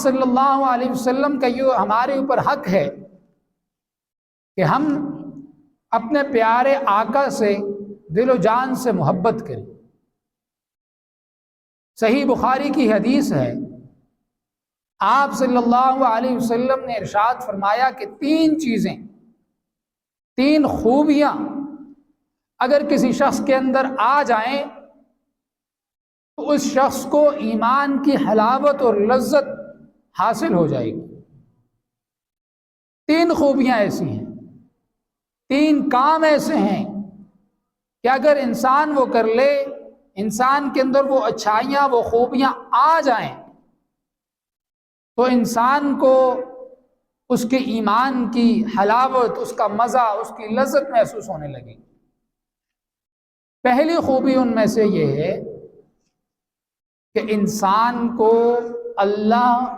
صلی اللہ علیہ وسلم کا یہ ہمارے اوپر حق ہے کہ ہم اپنے پیارے آقا سے دل و جان سے محبت کریں۔ صحیح بخاری کی حدیث ہے، آپ صلی اللہ علیہ وسلم نے ارشاد فرمایا کہ تین چیزیں، تین خوبیاں اگر کسی شخص کے اندر آ جائیں تو اس شخص کو ایمان کی حلاوت اور لذت حاصل ہو جائے گی۔ تین خوبیاں ایسی ہیں، تین کام ایسے ہیں کہ اگر انسان وہ کر لے، انسان کے اندر وہ اچھائیاں، وہ خوبیاں آ جائیں تو انسان کو اس کے ایمان کی حلاوت، اس کا مزہ، اس کی لذت محسوس ہونے لگے گی۔ پہلی خوبی ان میں سے یہ ہے کہ انسان کو اللہ